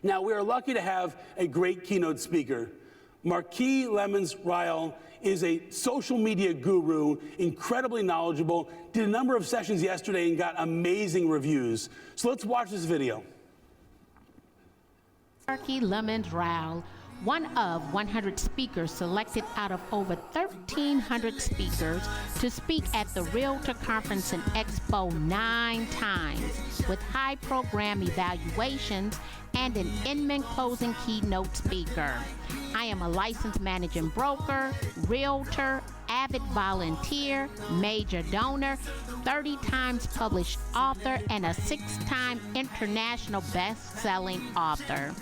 Now, we are lucky to have a great keynote speaker. Marki Ryhal is a social media guru, incredibly knowledgeable, did a number of sessions yesterday and got amazing reviews. So let's watch this video. Marki Ryhal, one of 100 speakers selected out of over 1,300 speakers to speak at the Realtor Conference and Expo 9 times with high program evaluations and an Inman closing keynote speaker. I am a licensed managing broker, realtor, avid volunteer, major donor, 30 times published author, and a 6-time international best-selling author.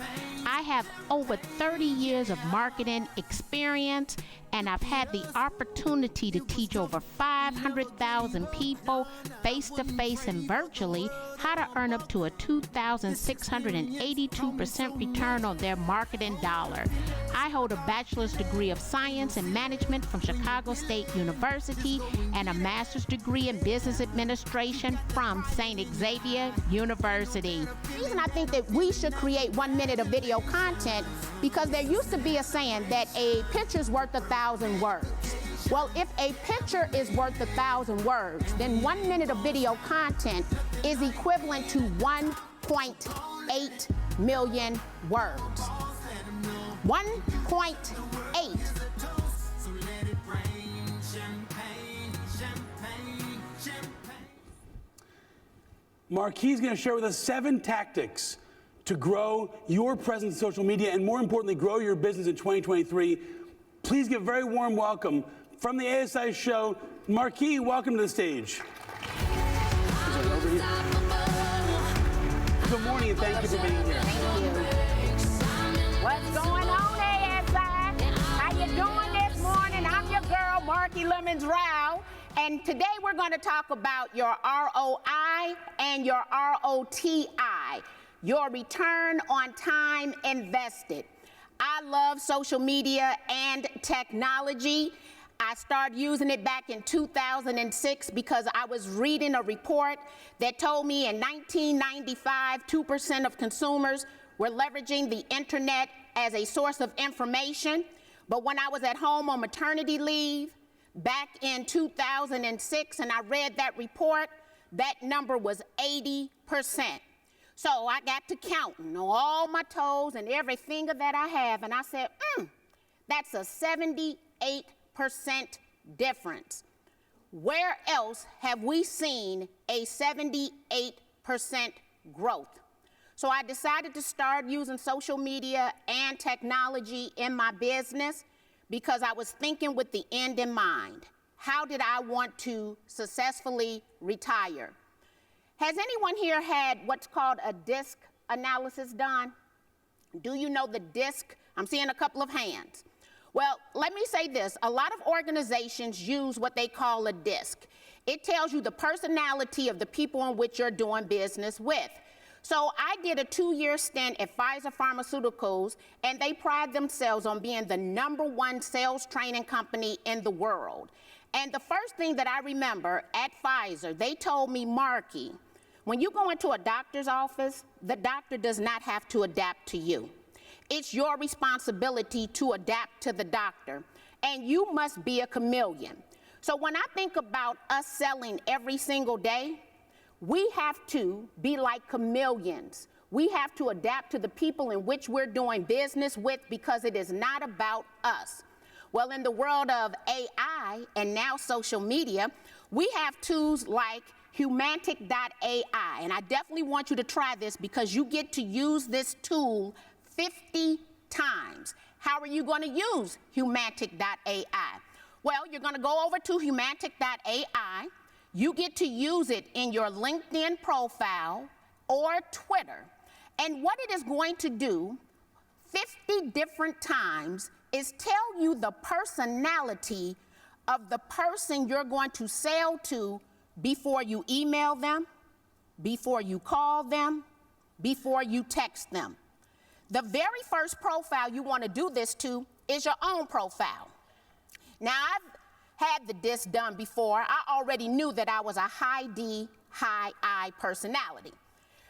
I have over 30 years of marketing experience, and I've had the opportunity to teach over 500,000 people face-to-face and virtually how to earn up to a 2,682% return on their marketing dollar. I hold a bachelor's degree of science and management from Chicago State University and a master's degree in business administration from St. Xavier University. The reason I think that we should create 1 minute of video content, because there used to be a saying that a picture's worth 1,000 words. Well, if a picture is worth 1,000 words, then 1 minute of video content is equivalent to 1.8 million words. 1.8. Marki's going to share with us 7 tactics to grow your presence in social media and, more importantly, grow your business in 2023. Please give a very warm welcome from the ASI show, Marki. Welcome to the stage. Good morning and thank you for being here. What's going on, ASI? How you doing this morning? I'm your girl, Marki Ryhal, and today we're going to talk about your ROI and your ROTI, your return on time invested. I love social media and technology. I started using it back in 2006 because I was reading a report that told me in 1995, 2% of consumers were leveraging the internet as a source of information. But when I was at home on maternity leave back in 2006 and I read that report, that number was 80%. So I got to counting all my toes and every finger that I have, and I said, that's a 78% difference. Where else have we seen a 78% growth? So I decided to start using social media and technology in my business because I was thinking with the end in mind. How did I want to successfully retire? Has anyone here had what's called a DISC analysis done? Do you know the DISC? I'm seeing a couple of hands. Well, let me say this. A lot of organizations use what they call a DISC. It tells you the personality of the people in which you're doing business with. So I did a 2-year stint at Pfizer Pharmaceuticals, and they pride themselves on being the #1 sales training company in the world. And the first thing that I remember at Pfizer, they told me, Marki, when you go into a doctor's office, the doctor does not have to adapt to you. It's your responsibility to adapt to the doctor, and you must be a chameleon. So when I think about us selling every single day, we have to be like chameleons. We have to adapt to the people in which we're doing business with because it is not about us. Well, in the world of AI and now social media, we have tools like Humantic.ai, and I definitely want you to try this because you get to use this tool 50 times. How are you going to use Humantic.ai? Well, you're going to go over to Humantic.ai. You get to use it in your LinkedIn profile or Twitter. And what it is going to do 50 different times is tell you the personality of the person you're going to sell to before you email them, before you call them, before you text them. The very first profile you want to do this to is your own profile. Now, I've had the DISC done before. I already knew that I was a high D, high I personality.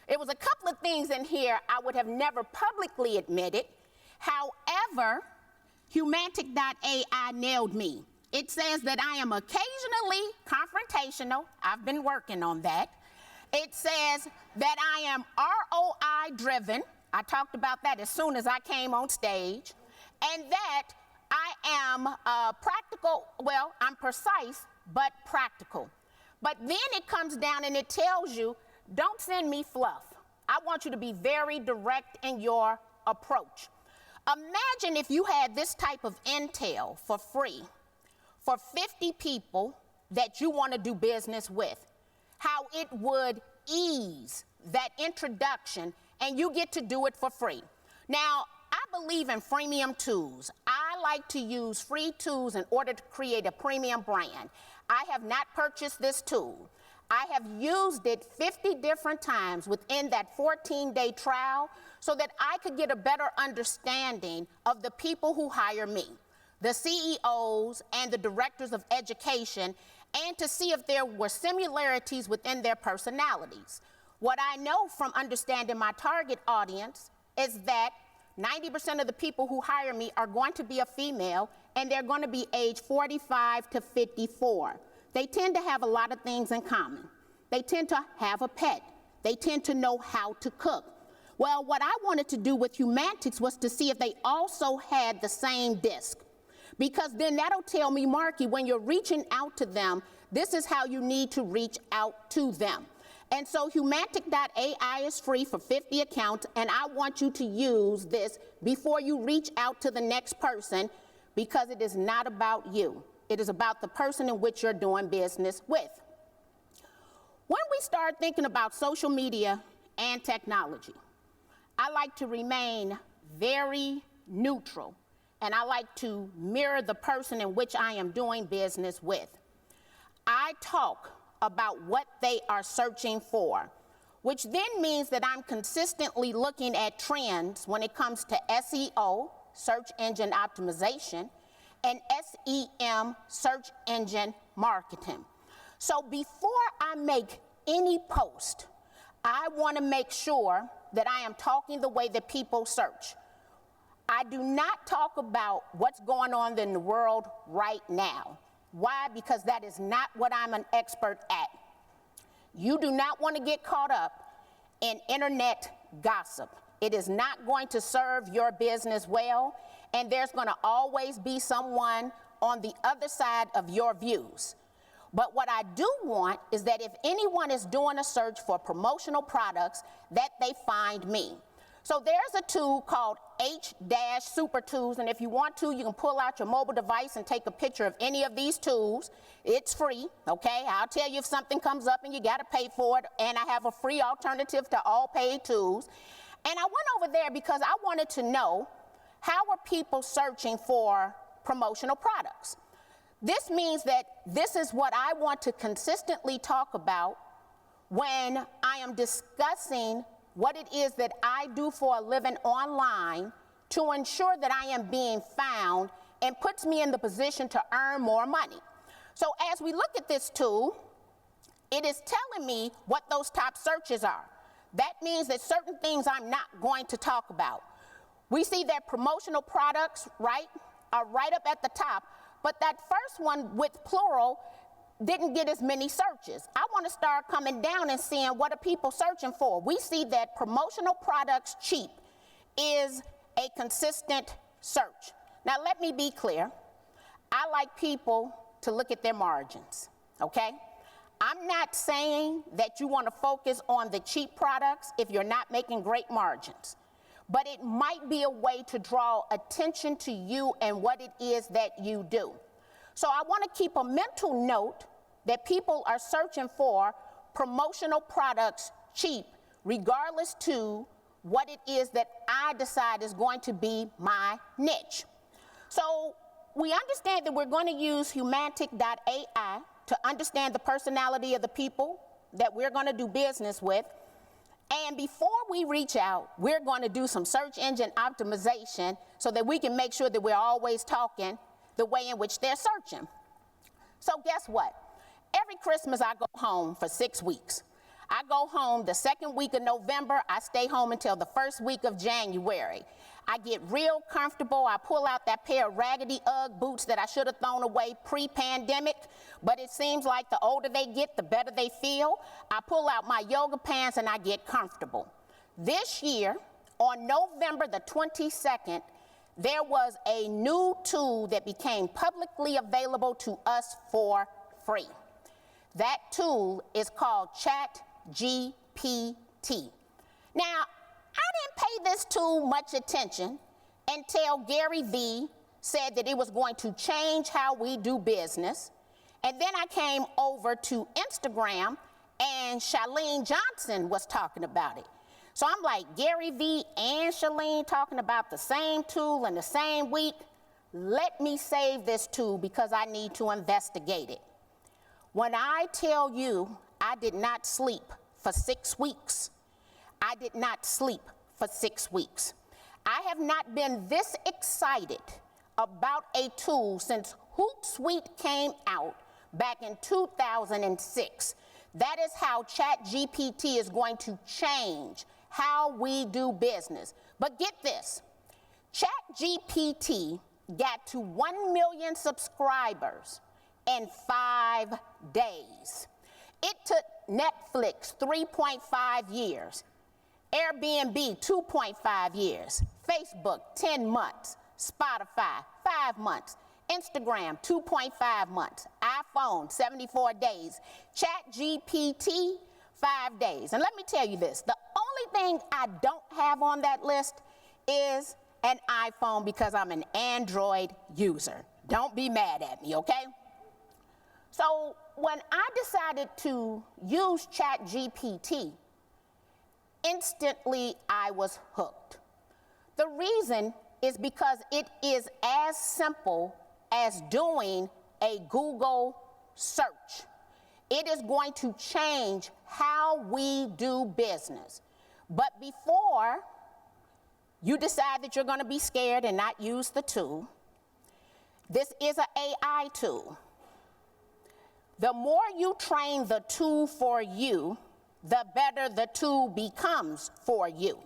It was a couple of things in here I would have never publicly admitted. However, Humantic.ai nailed me. It says that I am occasionally confrontational. I've been working on that. It says that I am ROI driven. I talked about that as soon as I came on stage. And that I am practical, well, I'm precise, but practical. But then it comes down and it tells you, don't send me fluff. I want you to be very direct in your approach. Imagine if you had this type of intel for free for 50 people that you want to do business with, how it would ease that introduction, and you get to do it for free. Now, I believe in freemium tools. I like to use free tools in order to create a premium brand. I have not purchased this tool. I have used it 50 different times within that 14-day trial so that I could get a better understanding of the people who hire me, the CEOs and the directors of education, and to see if there were similarities within their personalities. What I know from understanding my target audience is that 90% of the people who hire me are going to be a female, and they're going to be age 45 to 54. They tend to have a lot of things in common. They tend to have a pet. They tend to know how to cook. Well, what I wanted to do with Humantics was to see if they also had the same disc, because then that'll tell me, Marki, when you're reaching out to them, this is how you need to reach out to them. And so Humantic.ai is free for 50 accounts, and I want you to use this before you reach out to the next person, because it is not about you. It is about the person in which you're doing business with. When we start thinking about social media and technology, I like to remain very neutral, and I like to mirror the person in which I am doing business with. I talk about what they are searching for, which then means that I'm consistently looking at trends when it comes to SEO, search engine optimization, and SEM, search engine marketing. So before I make any post, I want to make sure that I am talking the way that people search. I do not talk about what's going on in the world right now. Why? Because that is not what I'm an expert at. You do not want to get caught up in internet gossip. It is not going to serve your business well, and there's going to always be someone on the other side of your views. But what I do want is that if anyone is doing a search for promotional products, that they find me. So there's a tool called H-Super Tools, and if you want to, you can pull out your mobile device and take a picture of any of these tools. It's free, okay? I'll tell you if something comes up and you gotta pay for it, and I have a free alternative to all paid tools. And I went over there because I wanted to know, how are people searching for promotional products? This means that this is what I want to consistently talk about when I am discussing what it is that I do for a living online to ensure that I am being found and puts me in the position to earn more money. So as we look at this tool, it is telling me what those top searches are. That means that certain things I'm not going to talk about. We see that promotional products, right, are right up at the top, but that first one with plural didn't get as many searches. I want to start coming down and seeing what are people searching for. We see that promotional products cheap is a consistent search. Now let me be clear. I like people to look at their margins, okay? I'm not saying that you want to focus on the cheap products if you're not making great margins, but it might be a way to draw attention to you and what it is that you do. So I want to keep a mental note that people are searching for promotional products cheap, regardless to what it is that I decide is going to be my niche. So we understand that we're going to use Humantic.ai to understand the personality of the people that we're going to do business with. And before we reach out, we're going to do some search engine optimization so that we can make sure that we're always talking the way in which they're searching. So guess what? Every Christmas I go home for 6 weeks. I go home the second week of November. I stay home until the first week of January. I get real comfortable. I pull out that pair of raggedy Ugg boots that I should have thrown away pre-pandemic, but it seems like the older they get, the better they feel. I pull out my yoga pants and I get comfortable. This year, on November the 22nd, there was a new tool that became publicly available to us for free. That tool is called ChatGPT. Now, I didn't pay this tool much attention until Gary Vee said that it was going to change how we do business. And then I came over to Instagram and Charlene Johnson was talking about it. So I'm like, Gary Vee and Charlene talking about the same tool in the same week? Let me save this tool because I need to investigate it. When I tell you I did not sleep for 6 weeks, I did not sleep for 6 weeks. I have not been this excited about a tool since Hootsuite came out back in 2006. That is how ChatGPT is going to change how we do business. But get this, ChatGPT got to 1 million subscribers in 5 days. It took Netflix 3.5 years, Airbnb 2.5 years, Facebook 10 months, Spotify 5 months, Instagram 2.5 months, iPhone 74 days, ChatGPT 5 days. And let me tell you this, the only thing I don't have on that list is an iPhone because I'm an Android user. Don't be mad at me, okay? So when I decided to use ChatGPT, instantly I was hooked. The reason is because it is as simple as doing a Google search. It is going to change how we do business. But before you decide that you're going to be scared and not use the tool, this is an AI tool. The more you train the tool for you, the better the tool becomes for you.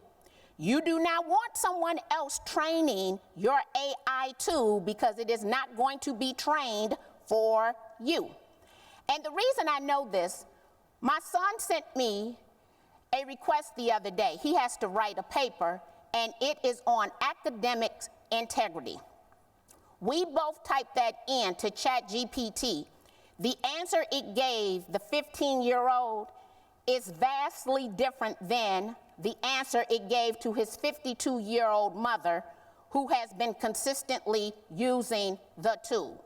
You do not want someone else training your AI tool because it is not going to be trained for you. And the reason I know this, my son sent me a request the other day. He has to write a paper, and it is on academic integrity. We both typed that in to ChatGPT. The answer it gave the 15-year-old is vastly different than the answer it gave to his 52-year-old mother, who has been consistently using the tool.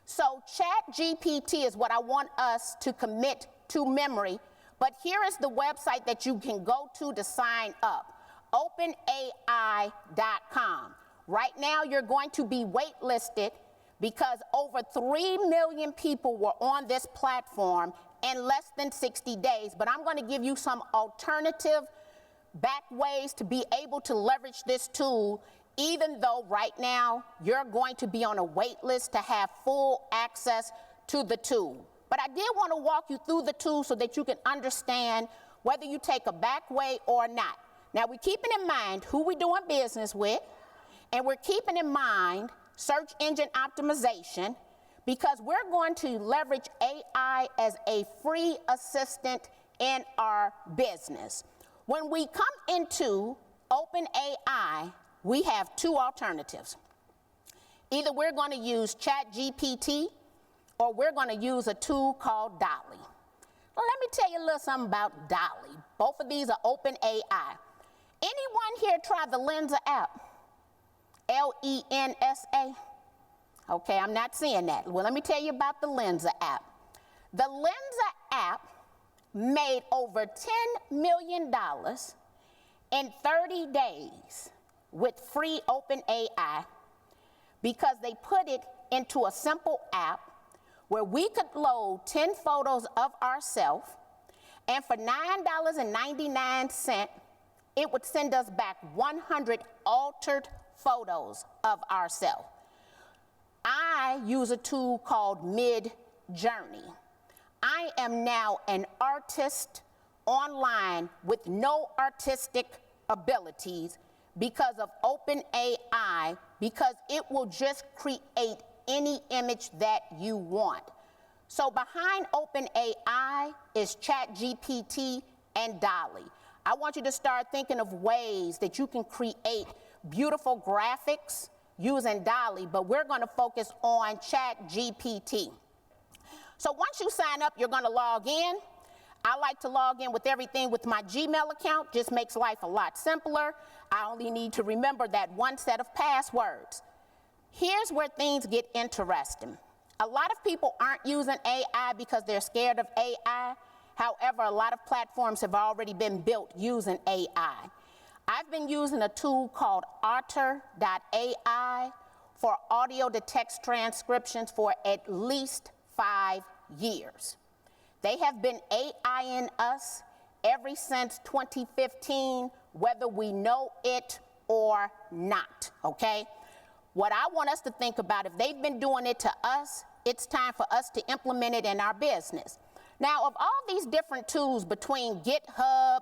So ChatGPT is what I want us to commit to memory, but here is the website that you can go to sign up, openai.com. Right now you're going to be waitlisted because over 3 million people were on this platform in less than 60 days, but I'm going to give you some alternative back ways to be able to leverage this tool, even though right now you're going to be on a wait list to have full access to the tool. But I did want to walk you through the tool so that you can understand whether you take a back way or not. Now, we're keeping in mind who we're doing business with, and we're keeping in mind search engine optimization, because we're going to leverage AI as a free assistant in our business. When we come into OpenAI, we have two alternatives. Either we're going to use ChatGPT or we're going to use a tool called Dolly. Well, let me tell you a little something about Dolly. Both of these are OpenAI. Anyone here try the Lensa app? Lensa? Okay, I'm not seeing that. Well, let me tell you about the Lensa app. The Lensa app made over $10 million in 30 days with free OpenAI because they put it into a simple app where we could load 10 photos of ourselves, and for $9.99, it would send us back 100 altered photos of ourselves. I use a tool called Midjourney. I am now an artist online with no artistic abilities because of OpenAI, because it will just create any image that you want. So behind OpenAI is ChatGPT and DALL-E. I want you to start thinking of ways that you can create beautiful graphics using DALL-E, but we're going to focus on ChatGPT. So once you sign up, you're going to log in. I like to log in with everything with my Gmail account. Just makes life a lot simpler. I only need to remember that one set of passwords. Here's where things get interesting. A lot of people aren't using AI because they're scared of AI. However, a lot of platforms have already been built using AI. I've been using a tool called Otter.ai for audio to text transcriptions for at least 5 years. They have been AIing us ever since 2015, whether we know it or not, okay? What I want us to think about, if they've been doing it to us, it's time for us to implement it in our business. Now, of all these different tools between GitHub,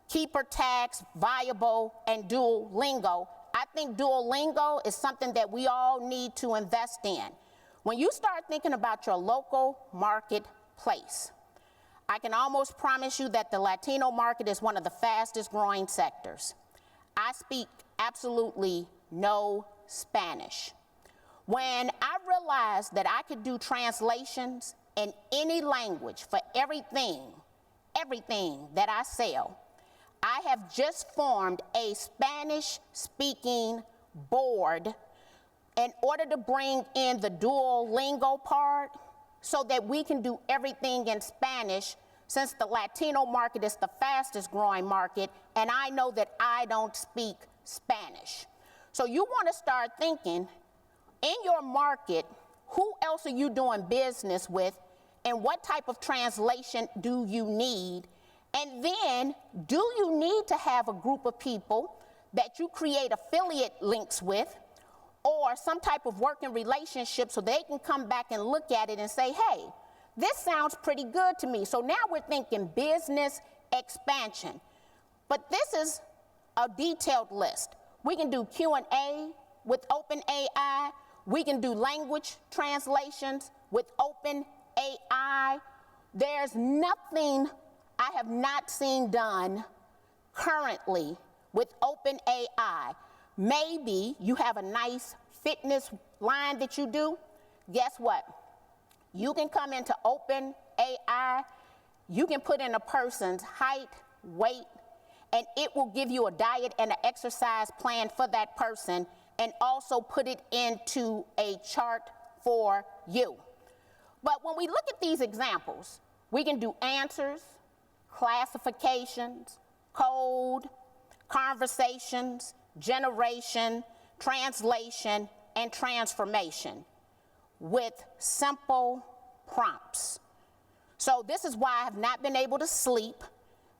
Keeper Tax, Viable, and Duolingo, I think Duolingo is something that we all need to invest in. When you start thinking about your local marketplace, I can almost promise you that the Latino market is one of the fastest growing sectors. I speak absolutely no Spanish. When I realized that I could do translations in any language for everything that I sell, I have just formed a Spanish-speaking board in order to bring in the Duolingo part so that we can do everything in Spanish, since the Latino market is the fastest growing market, and I know that I don't speak Spanish. So you want to start thinking, in your market, who else are you doing business with, and what type of translation do you need? And then, do you need to have a group of people that you create affiliate links with, or some type of working relationship so they can come back and look at it and say, hey, this sounds pretty good to me. So now we're thinking business expansion. But this is a detailed list. We can do Q&A with OpenAI. We can do language translations with OpenAI. There's nothing I have not seen done currently with OpenAI. Maybe you have a nice fitness line that you do. Guess what? You can come into OpenAI, you can put in a person's height, weight, and it will give you a diet and an exercise plan for that person, and also put it into a chart for you. But when we look at these examples, we can do answers, classifications, code, conversations, generation, translation, and transformation with simple prompts. So this is why I have not been able to sleep,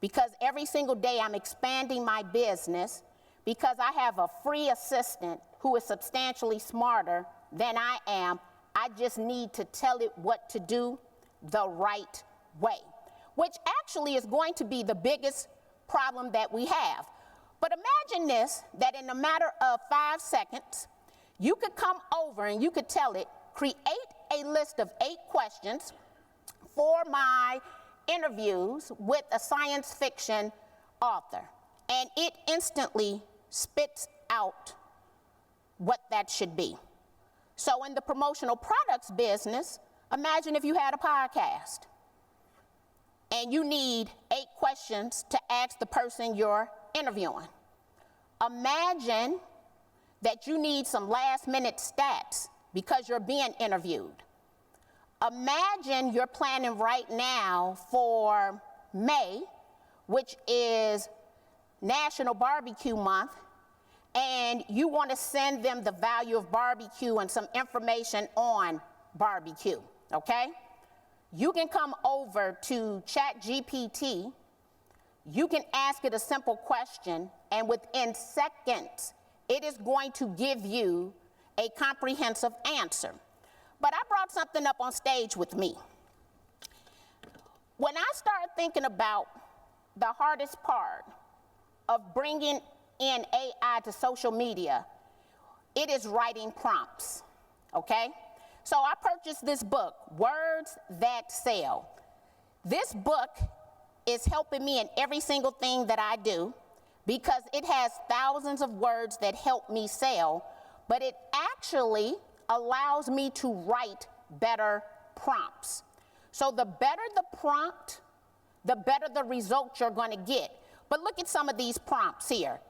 because every single day I'm expanding my business, because I have a free assistant who is substantially smarter than I am. I just need to tell it what to do the right way, which actually is going to be the biggest problem that we have. But imagine this, that in a matter of 5 seconds, you could come over and you could tell it, create a list of 8 questions for my interviews with a science fiction author. And it instantly spits out what that should be. So in the promotional products business, imagine if you had a podcast and you need 8 questions to ask the person you're interviewing. Imagine that you need some last-minute stats because you're being interviewed. Imagine you're planning right now for May, which is National Barbecue Month, and you want to send them the value of barbecue and some information on barbecue, okay? You can come over to ChatGPT, you can ask it a simple question, and within seconds, it is going to give you a comprehensive answer. But I brought something up on stage with me. When I started thinking about the hardest part of bringing in AI to social media, it is writing prompts, okay? So I purchased this book, Words That Sell. This book is helping me in every single thing that I do because it has thousands of words that help me sell, but it actually allows me to write better prompts. So the better the prompt, the better the results you're going to get. But look at some of these prompts here.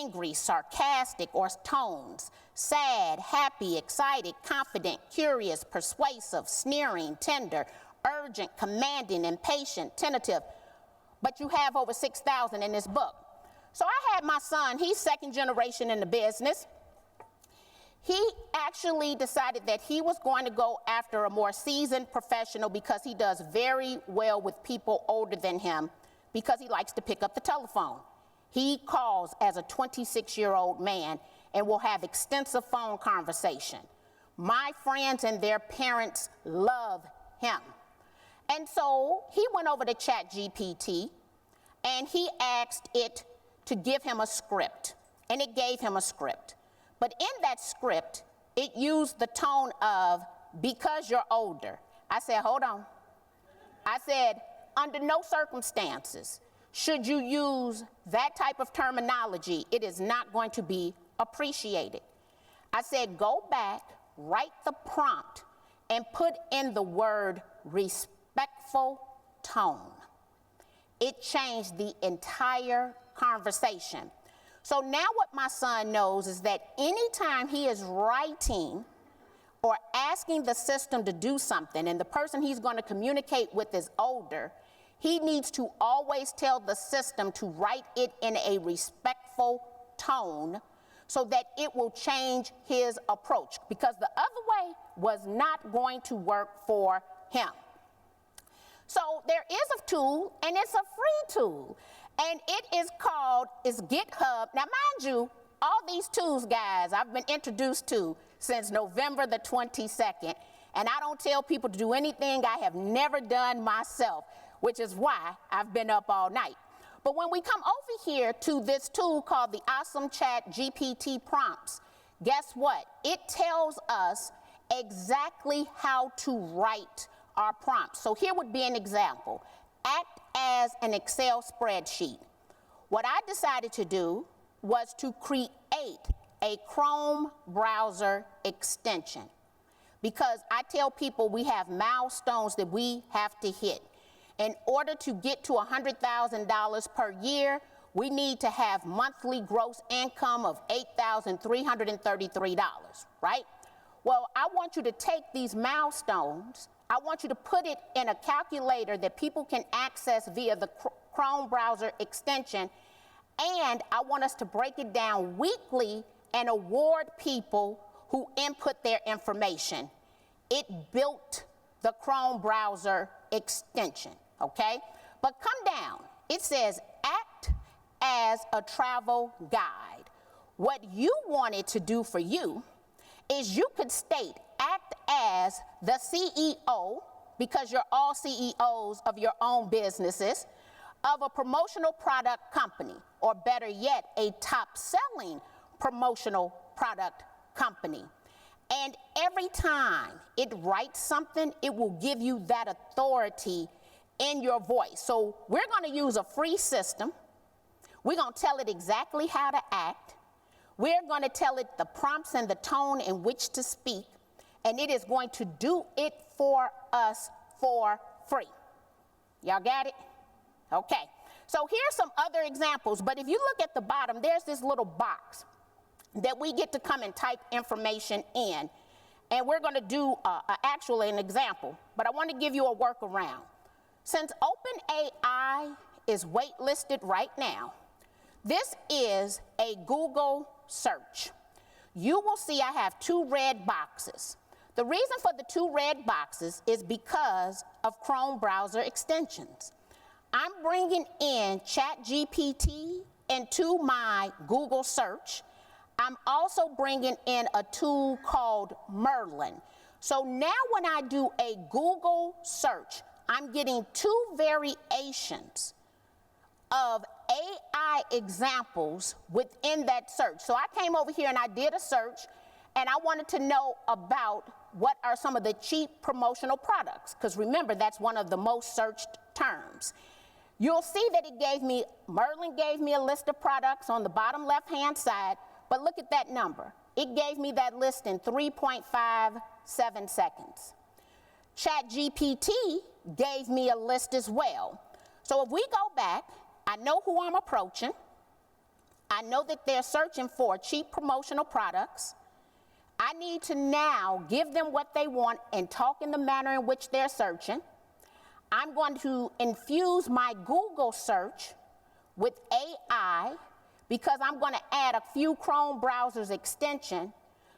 Angry, sarcastic, or tones, sad, happy, excited, confident, curious, persuasive, sneering, tender, urgent, commanding, impatient, tentative. But you have over 6,000 in this book. So I had my son, he's second generation in the business. He actually decided that he was going to go after a more seasoned professional because he does very well with people older than him because he likes to pick up the telephone. He calls as a 26-year-old man and will have extensive phone conversation. My friends and their parents love him. And so he went over to ChatGPT and he asked it to give him a script, and it gave him a script. But in that script, it used the tone of, because you're older. I said, hold on. I said, under no circumstances should you use that type of terminology. It is not going to be appreciated. I said, go back, write the prompt, and put in the word respectful tone. It changed the entire conversation. So now what my son knows is that anytime he is writing or asking the system to do something and the person he's going to communicate with is older, he needs to always tell the system to write it in a respectful tone so that it will change his approach, because the other way was not going to work for him. So there is a tool, and it's a free tool, and it is called, it's GitHub. Now mind you, all these tools, guys, I've been introduced to since November the 22nd, and I don't tell people to do anything I have never done myself, which is why I've been up all night. But when we come over here to this tool called the Awesome Chat GPT Prompts, guess what? It tells us exactly how to write our prompts. So here would be an example. Act as an Excel spreadsheet. What I decided to do was to create a Chrome browser extension, because I tell people we have milestones that we have to hit. In order to get to $100,000 per year, we need to have monthly gross income of $8,333, right? Well, I want you to take these milestones, I want you to put it in a calculator that people can access via the Chrome browser extension, and I want us to break it down weekly and award people who input their information. It built the Chrome browser extension, okay? But come down, it says act as a travel guide. What you wanted to do for you is you could state act as the CEO, because you're all CEOs of your own businesses, of a promotional product company, or better yet, a top-selling promotional product company. And every time it writes something, it will give you that authority in your voice. So we're going to use a free system. We're going to tell it exactly how to act. We're going to tell it the prompts and the tone in which to speak, and it is going to do it for us for free. Y'all got it? Okay. So here's some other examples, but if you look at the bottom, there's this little box that we get to come and type information in, and we're going to do actually an example, but I want to give you a workaround. Since OpenAI is waitlisted right now, this is a Google search. You will see I have 2 red boxes. The reason for the 2 red boxes is because of Chrome browser extensions. I'm bringing in ChatGPT into my Google search. I'm also bringing in a tool called Merlin. So now when I do a Google search, I'm getting 2 variations of AI examples within that search. So I came over here and I did a search, and I wanted to know about what are some of the cheap promotional products, because remember, that's one of the most searched terms. You'll see that Merlin gave me a list of products on the bottom left-hand side, but look at that number. It gave me that list in 3.57 seconds. ChatGPT gave me a list as well. So if we go back, I know who I'm approaching. I know that they're searching for cheap promotional products. I need to now give them what they want and talk in the manner in which they're searching. I'm going to infuse my Google search with AI because I'm going to add a few Chrome browser's extension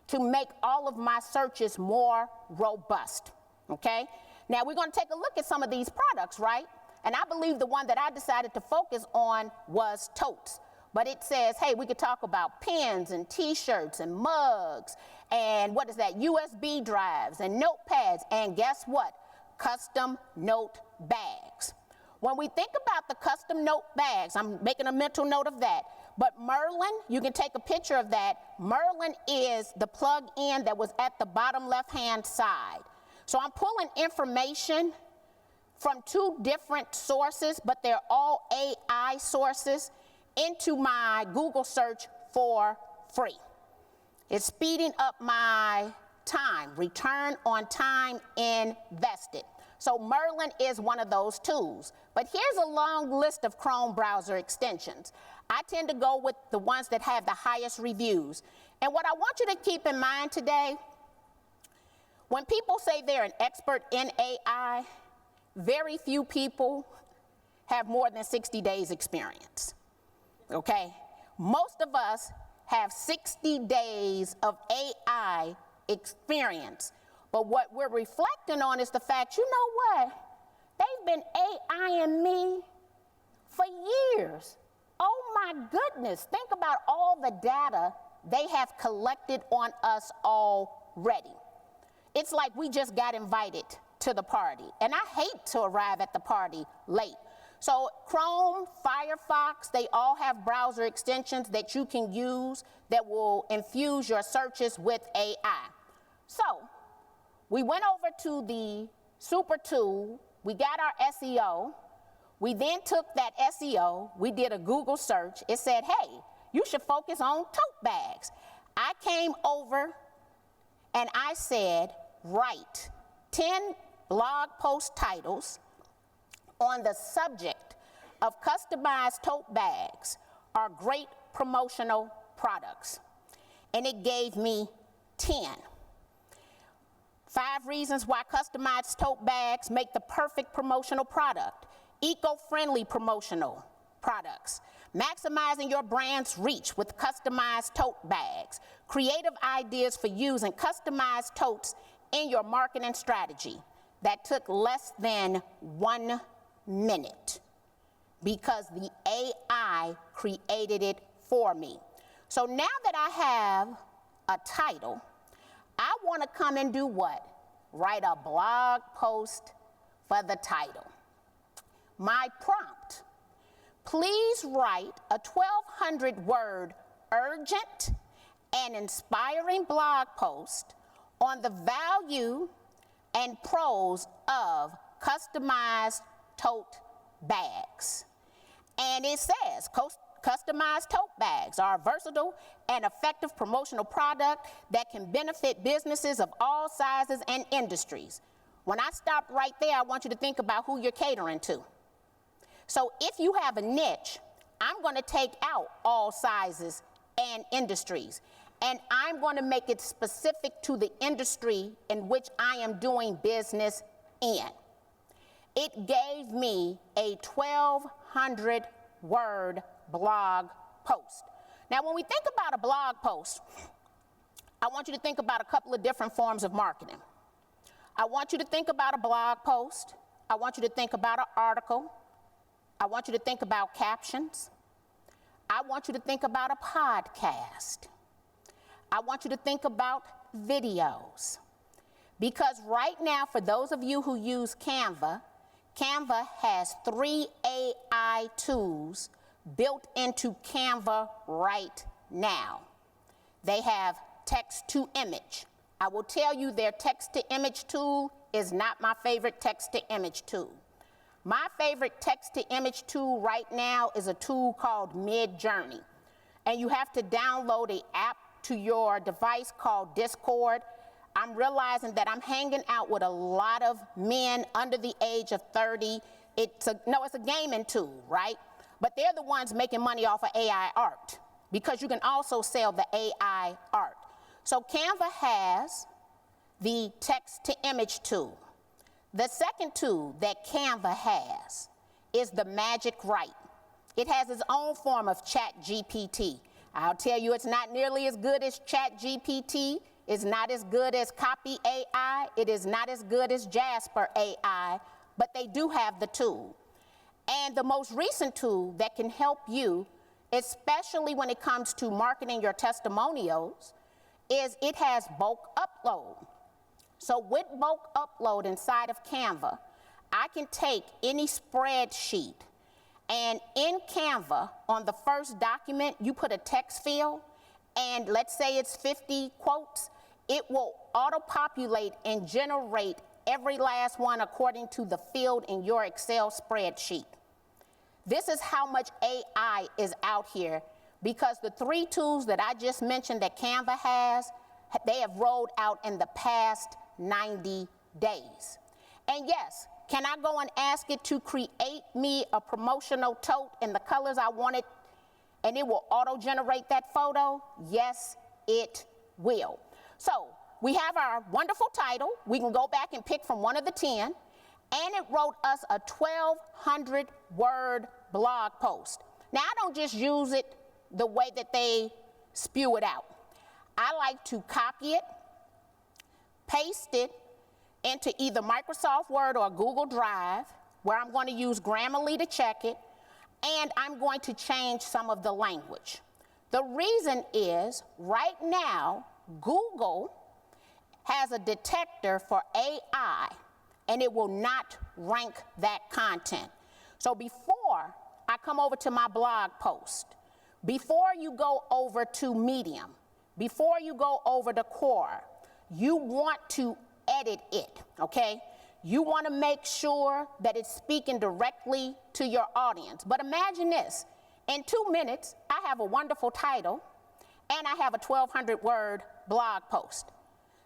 to make all of my searches more robust, okay? Now we're going to take a look at some of these products, right? And I believe the one that I decided to focus on was totes. But it says, hey, we could talk about pens and t-shirts and mugs and what is that, USB drives and notepads, and guess what? Custom note bags. When we think about the custom note bags, I'm making a mental note of that, but Merlin, you can take a picture of that. Merlin is the plug-in that was at the bottom left-hand side. So I'm pulling information from two different sources, but they're all AI sources, into my Google search for free. It's speeding up my time, return on time invested. So Merlin is one of those tools. But here's a long list of Chrome browser extensions. I tend to go with the ones that have the highest reviews. And what I want you to keep in mind today, when people say they're an expert in AI, very few people have more than 60 days experience. Okay? Most of us have 60 days of AI experience. But what we're reflecting on is the fact, you know what? They've been AIing me for years. Oh my goodness. Think about all the data they have collected on us already. It's like we just got invited to the party. And I hate to arrive at the party late. So Chrome, Firefox, they all have browser extensions that you can use that will infuse your searches with AI. So we went over to the super tool, we got our SEO, we then took that SEO, we did a Google search, it said, hey, you should focus on tote bags. I came over and I said, write 10 blog post titles on the subject of customized tote bags are great promotional products. And it gave me 10. 5 reasons why customized tote bags make the perfect promotional product. Eco-friendly promotional products. Maximizing your brand's reach with customized tote bags. Creative ideas for using customized totes in your marketing strategy. That took less than 1 minute because the AI created it for me. So now that I have a title, I want to come and do what? Write a blog post for the title. My prompt, please write a 1,200-word urgent and inspiring blog post on the value and pros of customized tote bags. And it says, customized tote bags are a versatile and effective promotional product that can benefit businesses of all sizes and industries. When I stop right there, I want you to think about who you're catering to. So if you have a niche, I'm going to take out all sizes and industries, and I'm going to make it specific to the industry in which I am doing business in. It gave me a 1,200-word blog post. Now, when we think about a blog post, I want you to think about a couple of different forms of marketing. I want you to think about a blog post. I want you to think about an article. I want you to think about captions. I want you to think about a podcast. I want you to think about videos. Because right now, for those of you who use Canva, Canva has 3 AI tools built into Canva right now. They have text to image. I will tell you their text to image tool is not my favorite text to image tool. My favorite text to image tool right now is a tool called Midjourney. And you have to download an app to your device called Discord. I'm realizing that I'm hanging out with a lot of men under the age of 30. It's a gaming tool, right? But they're the ones making money off of AI art, because you can also sell the AI art. So Canva has the text to image tool. The second tool that Canva has is the Magic Write. It has its own form of Chat GPT. I'll tell you, it's not nearly as good as Chat GPT. It's not as good as Copy AI. It is not as good as Jasper AI, but they do have the tool. And the most recent tool that can help you, especially when it comes to marketing your testimonials, is it has bulk upload. So with bulk upload inside of Canva, I can take any spreadsheet, and in Canva, on the first document, you put a text field, and let's say it's 50 quotes, it will auto-populate and generate every last one according to the field in your Excel spreadsheet. This is how much AI is out here, because the 3 tools that I just mentioned that Canva has, they have rolled out in the past 90 days. And yes, can I go and ask it to create me a promotional tote in the colors I wanted, and it will auto-generate that photo? Yes, it will. So we have our wonderful title. We can go back and pick from one of the 10, and it wrote us a 1,200-word blog post. Now, I don't just use it the way that they spew it out. I like to copy it, paste it into either Microsoft Word or Google Drive, where I'm going to use Grammarly to check it, and I'm going to change some of the language. The reason is, right now, Google has a detector for AI, and it will not rank that content. So before I come over to my blog post, before you go over to Medium, before you go over to Quora, you want to edit it, okay? You want to make sure that it's speaking directly to your audience. But imagine this, in 2 minutes, I have a wonderful title, and I have a 1,200-word blog post.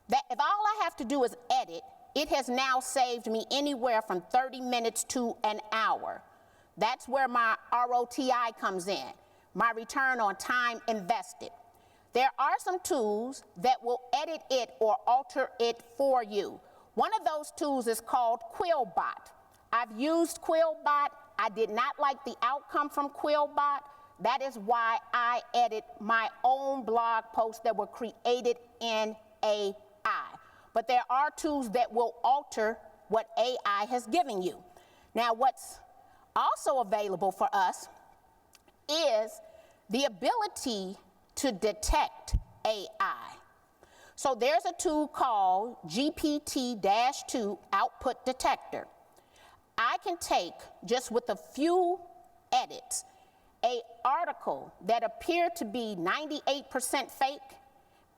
That if all I have to do is edit, it has now saved me anywhere from 30 minutes to an hour. That's where my ROTI comes in, my return on time invested. There are some tools that will edit it or alter it for you. One of those tools is called Quillbot. I've used Quillbot. I did not like the outcome from Quillbot. That is why I edit my own blog posts that were created in AI. But there are tools that will alter what AI has given you. Now, what's also available for us is the ability to detect AI. So there's a tool called GPT-2 Output Detector. I can take, just with a few edits, an article that appeared to be 98% fake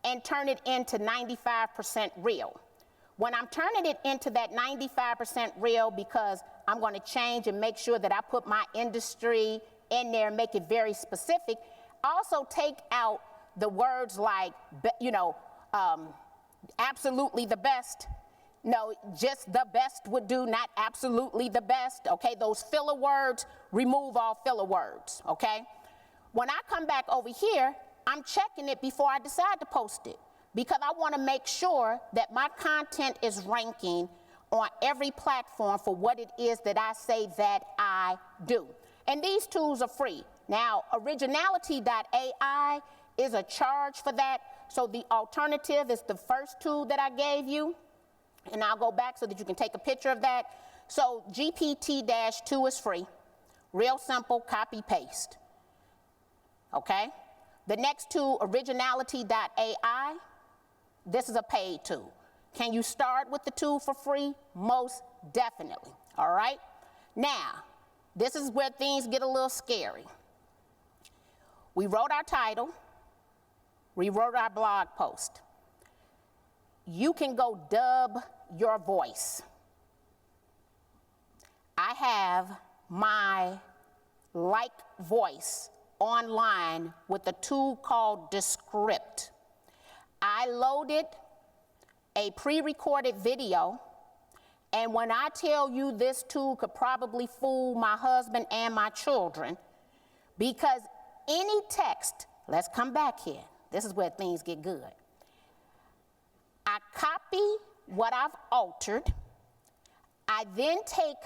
and turn it into 95% real. When I'm turning it into that 95% real, because I'm going to change and make sure that I put my industry in there and make it very specific, also take out the words like, absolutely the best. No, just the best would do, not absolutely the best, okay? Those filler words, remove all filler words, okay? When I come back over here, I'm checking it before I decide to post it, because I want to make sure that my content is ranking on every platform for what it is that I say that I do. And these tools are free. Now, originality.ai is a charge for that, so the alternative is the first tool that I gave you, and I'll go back so that you can take a picture of that. So GPT-2 is free, real simple, copy paste, okay? The next tool, originality.ai, this is a paid tool. Can you start with the tool for free? Most definitely, all right? Now, this is where things get a little scary. We wrote our title, we wrote our blog post. You can go dub your voice. I have my like voice online with a tool called Descript. I loaded a pre-recorded video, and when I tell you this tool could probably fool my husband and my children, because any text, let's come back here, this is where things get good. I copy what I've altered, I then take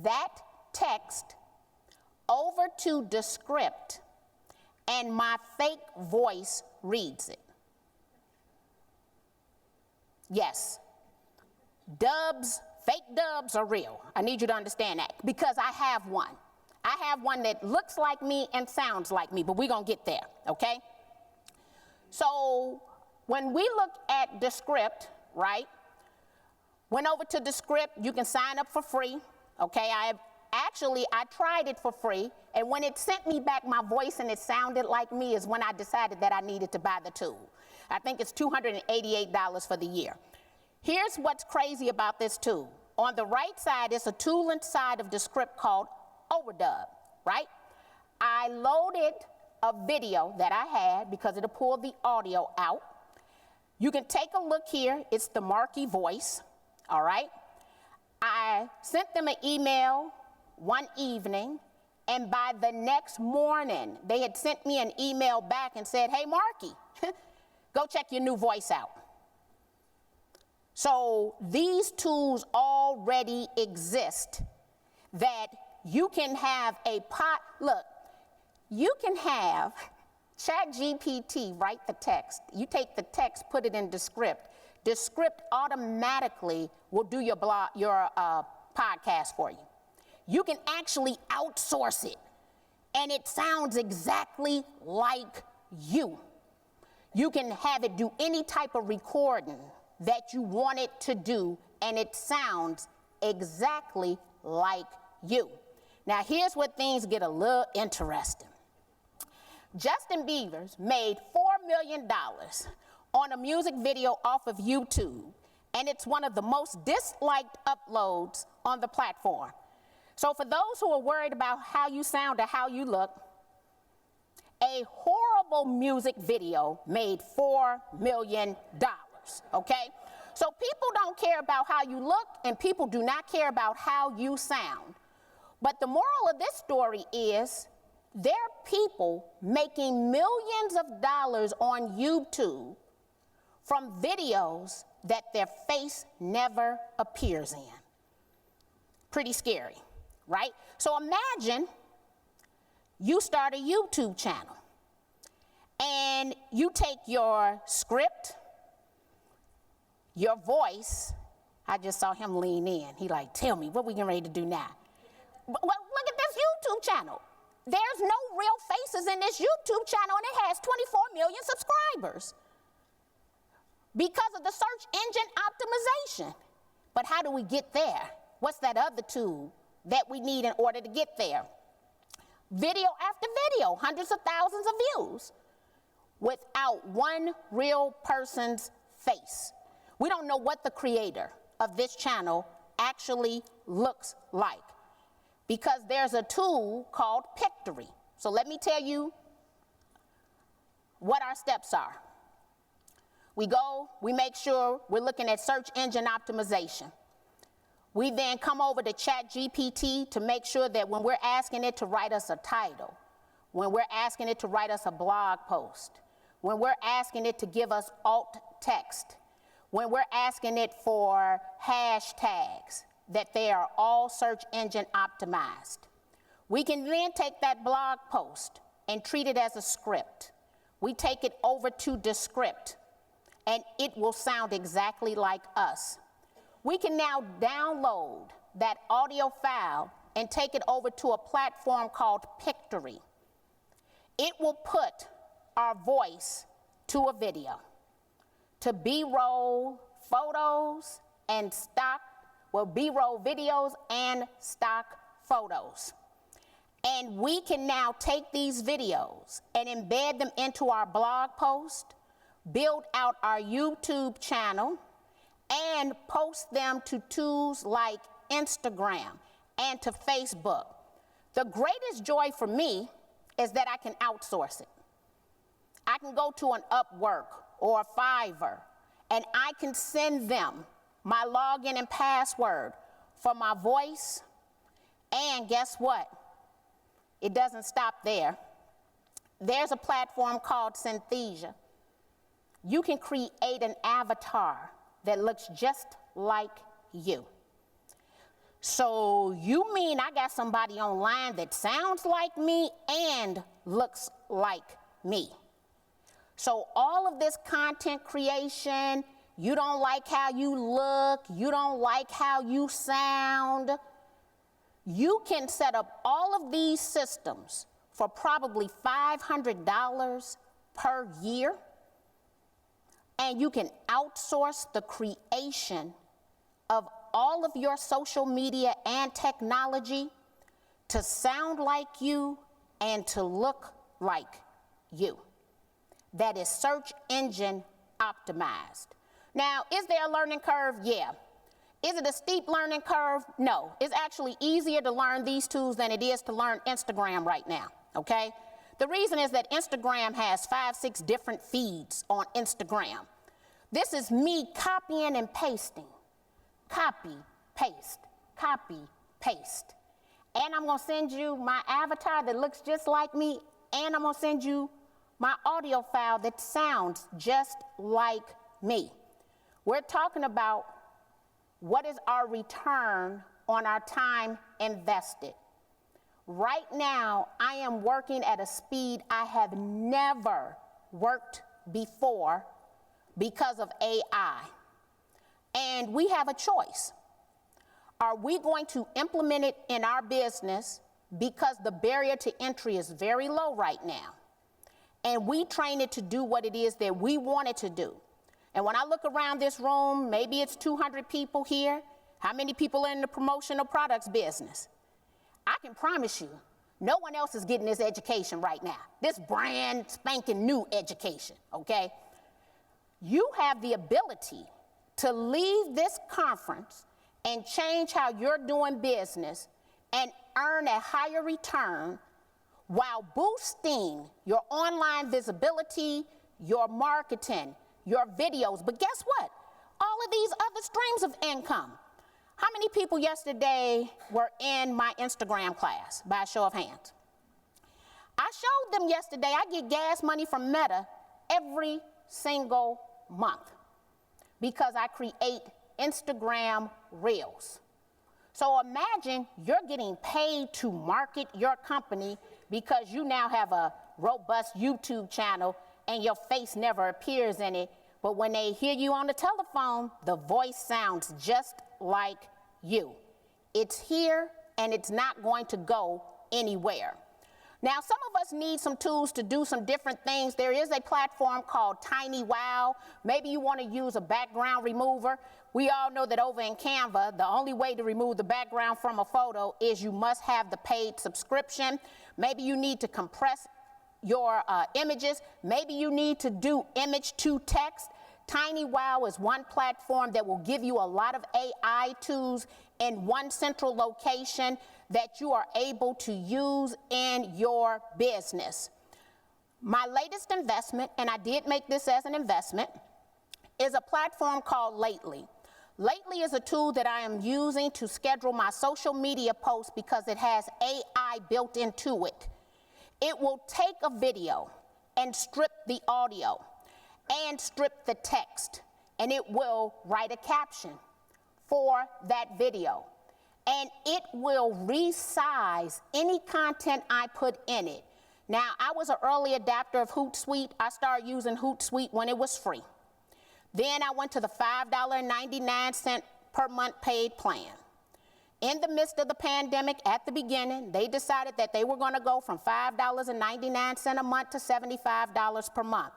that text over to Descript, and my fake voice reads it. Yes, dubs, fake dubs are real. I need you to understand that, because I have one. I have one that looks like me and sounds like me, but we're gonna get there, okay? So when we look at Descript, right, went over to Descript, you can sign up for free, okay? I tried it for free, and when it sent me back my voice and it sounded like me is when I decided that I needed to buy the tool. I think it's $288 for the year. Here's what's crazy about this tool. On the right side is a tool inside of Descript called Overdub, right? I loaded a video that I had because it'll pull the audio out. You can take a look here. It's the Marki voice, all right? I sent them an email one evening, and by the next morning, they had sent me an email back and said, hey, Marki, go check your new voice out. So these tools already exist that you can have look, you can have ChatGPT write the text. You take the text, put it in Descript. Descript automatically will do your podcast for you. You can actually outsource it, and it sounds exactly like you. You can have it do any type of recording that you want it to do, and it sounds exactly like you. Now, here's where things get a little interesting. Justin Bieber's made $4 million on a music video off of YouTube, and it's one of the most disliked uploads on the platform. So for those who are worried about how you sound or how you look, a horrible music video made $4 million, okay? So people don't care about how you look, and people do not care about how you sound. But the moral of this story is there are people making millions of dollars on YouTube from videos that their face never appears in. Pretty scary, right? So imagine you start a YouTube channel and you take your script, your voice. I just saw him lean in. He like, tell me, what we getting ready to do now? Well, look at this YouTube channel. There's no real faces in this YouTube channel, and it has 24 million subscribers because of the search engine optimization. But how do we get there? What's that other tool that we need in order to get there? Video after video, hundreds of thousands of views, without one real person's face. We don't know what the creator of this channel actually looks like, because there's a tool called Pictory. So let me tell you what our steps are. We go, we make sure we're looking at search engine optimization. We then come over to ChatGPT to make sure that when we're asking it to write us a title, when we're asking it to write us a blog post, when we're asking it to give us alt text, when we're asking it for hashtags, that they are all search engine optimized. We can then take that blog post and treat it as a script. We take it over to Descript, and it will sound exactly like us. We can now download that audio file and take it over to a platform called Pictory. It will put our voice to a video, to B-roll photos and stock, well, B-roll videos and stock photos. And we can now take these videos and embed them into our blog post, build out our YouTube channel, and post them to tools like Instagram and to Facebook. The greatest joy for me is that I can outsource it. I can go to an Upwork or a Fiverr, and I can send them my login and password for my voice, and guess what? It doesn't stop there. There's a platform called Synthesia. You can create an avatar that looks just like you. So you mean I got somebody online that sounds like me and looks like me. So all of this content creation, you don't like how you look, you don't like how you sound, you can set up all of these systems for probably $500 per year, and you can outsource the creation of all of your social media and technology to sound like you and to look like you. That is search engine optimized. Now, is there a learning curve? Yeah. Is it a steep learning curve? No. It's actually easier to learn these tools than it is to learn Instagram right now, okay? The reason is that Instagram has 5, 6 different feeds on Instagram. This is me copying and pasting. Copy, paste, copy, paste. And I'm gonna send you my avatar that looks just like me, and I'm gonna send you my audio file that sounds just like me. We're talking about what is our return on our time invested. Right now, I am working at a speed I have never worked before because of AI. And we have a choice. Are we going to implement it in our business because the barrier to entry is very low right now? And we train it to do what it is that we want it to do. And when I look around this room, maybe it's 200 people here. How many people are in the promotional products business? I can promise you, no one else is getting this education right now. This brand spanking new education, okay? You have the ability to leave this conference and change how you're doing business and earn a higher return while boosting your online visibility, your marketing, your videos. But guess what? All of these other streams of income. How many people yesterday were in my Instagram class by a show of hands? I showed them yesterday I get gas money from Meta every single month because I create Instagram Reels. So imagine you're getting paid to market your company because you now have a robust YouTube channel and your face never appears in it, but when they hear you on the telephone, the voice sounds just like you. It's here and it's not going to go anywhere. Now, some of us need some tools to do some different things. There is a platform called TinyWow. Maybe you want to use a background remover. We all know that over in Canva, the only way to remove the background from a photo is you must have the paid subscription. Maybe you need to compress your images. Maybe you need to do image to text. TinyWow is one platform that will give you a lot of AI tools in one central location that you are able to use in your business. My latest investment, and I did make this as an investment, is a platform called Lately. Lately is a tool that I am using to schedule my social media posts because it has AI built into it. It will take a video and strip the audio and strip the text, and it will write a caption for that video. And it will resize any content I put in it. Now, I was an early adopter of Hootsuite. I started using Hootsuite when it was free. Then I went to the $5.99 per month paid plan. In the midst of the pandemic, at the beginning, they decided that they were going to go from $5.99 a month to $75 per month.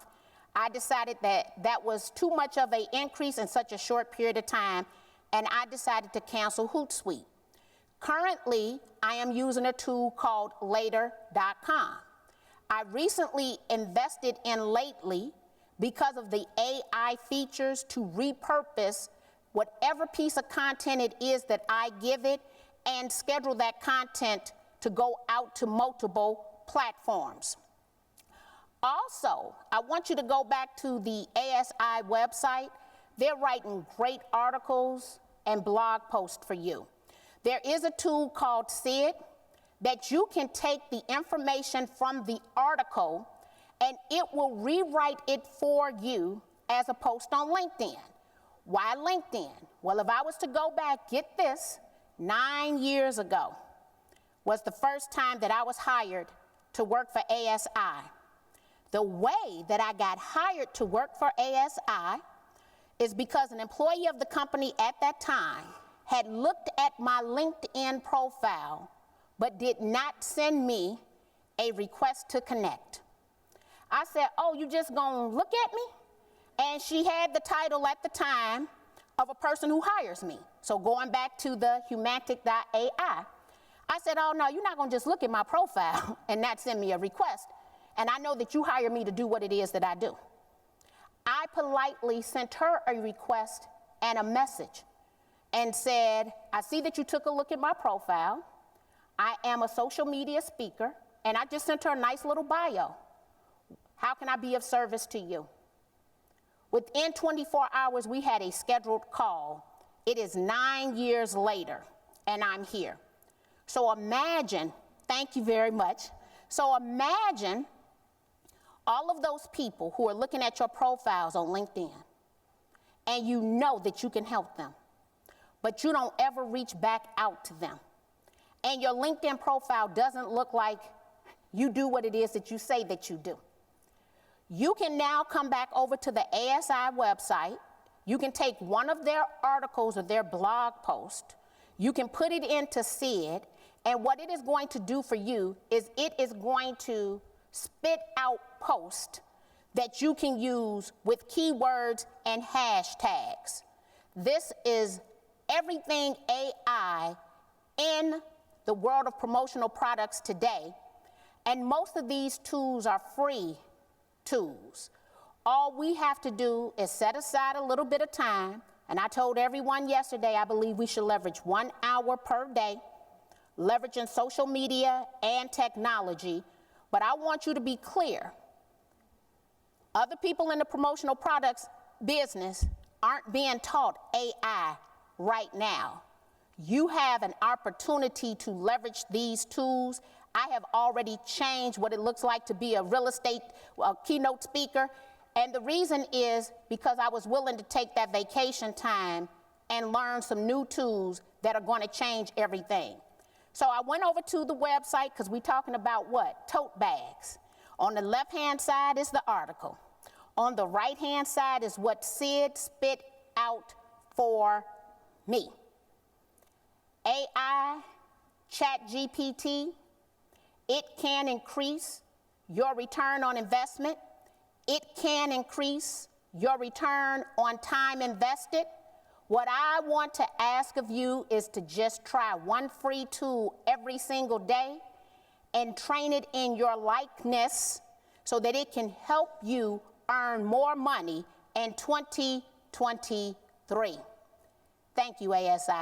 I decided that that was too much of an increase in such a short period of time, and I decided to cancel Hootsuite. Currently, I am using a tool called Later.com. I recently invested in Lately because of the AI features to repurpose whatever piece of content it is that I give it and schedule that content to go out to multiple platforms. Also, I want you to go back to the ASI website. They're writing great articles and blog posts for you. There is a tool called SID that you can take the information from the article and it will rewrite it for you as a post on LinkedIn. Why LinkedIn? Well, if I was to go back, get this, 9 years ago was the first time that I was hired to work for ASI. The way that I got hired to work for ASI is because an employee of the company at that time had looked at my LinkedIn profile but did not send me a request to connect. I said, oh, you just gonna look at me? And she had the title at the time of a person who hires me. So going back to the Humantic.ai, I said, oh no, you're not gonna just look at my profile and not send me a request. And I know that you hire me to do what it is that I do. I politely sent her a request and a message and said, I see that you took a look at my profile. I am a social media speaker, and I just sent her a nice little bio. How can I be of service to you? Within 24 hours, we had a scheduled call. It is 9 years later, and I'm here. So imagine, thank you very much. So imagine all of those people who are looking at your profiles on LinkedIn, and you know that you can help them, but you don't ever reach back out to them. And your LinkedIn profile doesn't look like you do what it is that you say that you do. You can now come back over to the ASI website. You can take one of their articles or their blog post. You can put it into SID, and what it is going to do for you is it is going to spit out posts that you can use with keywords and hashtags. This is everything AI in the world of promotional products today, and most of these tools are free tools. All we have to do is set aside a little bit of time, and I told everyone yesterday I believe we should leverage 1 hour per day, leveraging social media and technology, but I want you to be clear. Other people in the promotional products business aren't being taught AI right now. You have an opportunity to leverage these tools. I have already changed what it looks like to be a real estate keynote speaker. And the reason is because I was willing to take that vacation time and learn some new tools that are going to change everything. So I went over to the website because we're talking about what? Tote bags. On the left-hand side is the article. On the right-hand side is what SID spit out for me. AI, ChatGPT, it can increase your return on investment. It can increase your return on time invested. What I want to ask of you is to just try one free tool every single day and train it in your likeness so that it can help you earn more money in 2023. Thank you, ASI.